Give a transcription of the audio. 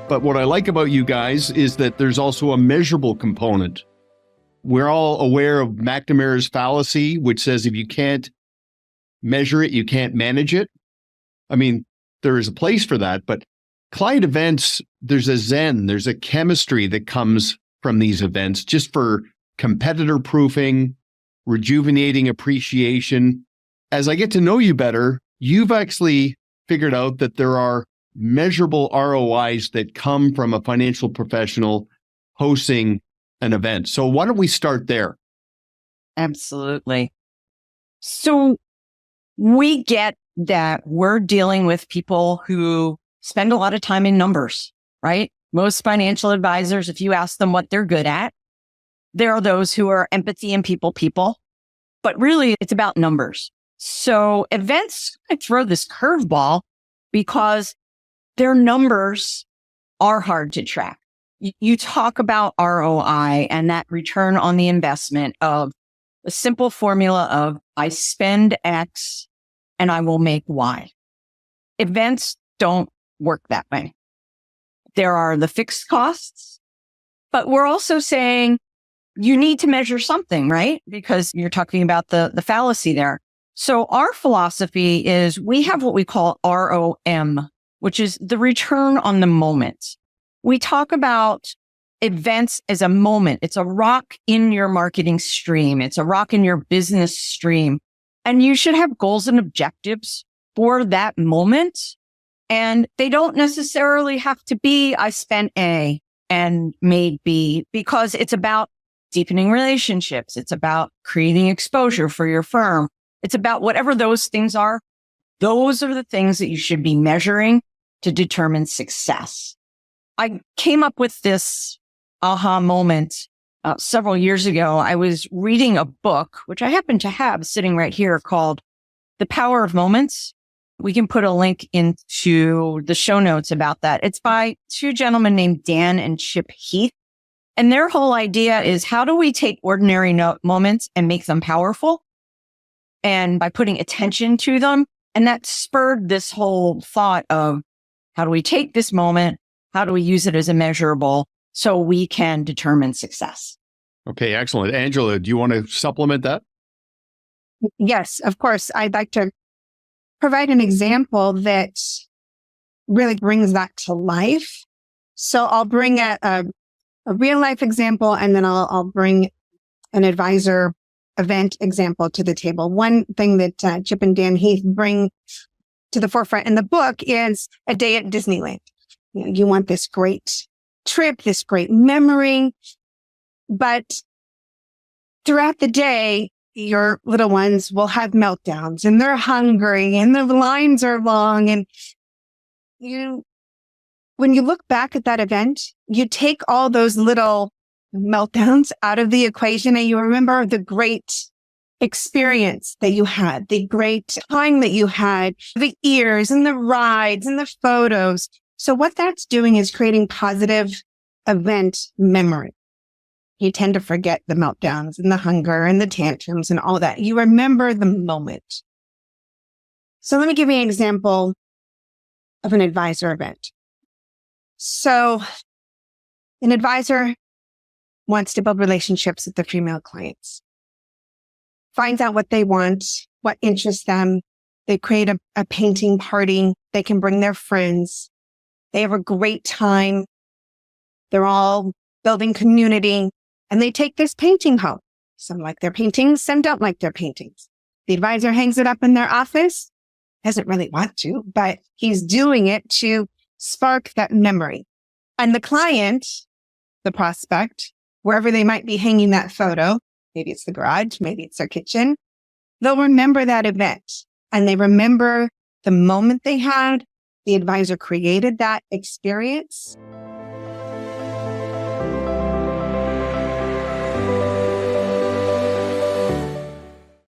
But what I like about you guys is that there's also a measurable component. We're all aware of McNamara's fallacy, which says if you can't measure it, you can't manage it. I mean, there is a place for that, but client events, there's a zen, there's a chemistry that comes from these events just for competitor proofing, rejuvenating appreciation. As I get to know you better, you've actually figured out that there are measurable ROIs that come from a financial professional hosting an event. So why don't we start there? Absolutely. So we get that we're dealing with people who spend a lot of time in numbers, right? Most financial advisors, if you ask them what they're good at, there are those who are empathy and people, but really it's about numbers. So events throw this curveball because their numbers are hard to track. You talk about ROI and that return on the investment of a simple formula of I spend X and I will make Y. Events don't work that way. There are the fixed costs, but we're also saying you need to measure something, right? Because you're talking about the fallacy there. So our philosophy is we have what we call ROM, which is the return on the moment. We talk about events as a moment. It's a rock in your marketing stream. It's a rock in your business stream. And you should have goals and objectives for that moment. And they don't necessarily have to be, I spent A and made B, because it's about deepening relationships. It's about creating exposure for your firm. It's about whatever those things are. Those are the things that you should be measuring to determine success. I came up with this aha moment several years ago. I was reading a book, which I happen to have sitting right here, called The Power of Moments. We can put a link into the show notes about that. It's by two gentlemen named Dan and Chip Heath. And their whole idea is, how do we take ordinary moments and make them powerful? And by putting attention to them. And that spurred this whole thought of, how do we take this moment? How do we use it as a measurable so we can determine success? Okay, excellent. Angela, do you want to supplement that? Yes, of course. I'd like to provide an example that really brings that to life. So I'll bring a real life example, and then I'll bring an advisor event example to the table. One thing that Chip and Dan Heath bring to the forefront in the book is a day at Disneyland. You want this great trip, this great memory, but throughout the day, your little ones will have meltdowns and they're hungry and the lines are long. And when you look back at that event, you take all those little meltdowns out of the equation and you remember the great experience that you had, the great time that you had, the ears and the rides and the photos. So what that's doing is creating positive event memory. You tend to forget the meltdowns and the hunger and the tantrums and all that. You remember the moment. So let me give you an example of an advisor event. So an advisor wants to build relationships with the female clients, finds out what they want, what interests them. They create a painting party. They can bring their friends. They have a great time. They're all building community, and they take this painting home. Some like their paintings, some don't like their paintings. The advisor hangs it up in their office. Doesn't really want to, but he's doing it to spark that memory. And the client, the prospect, wherever they might be hanging that photo, maybe it's the garage, maybe it's their kitchen, they'll remember that event. And they remember the moment they had. The advisor created that experience.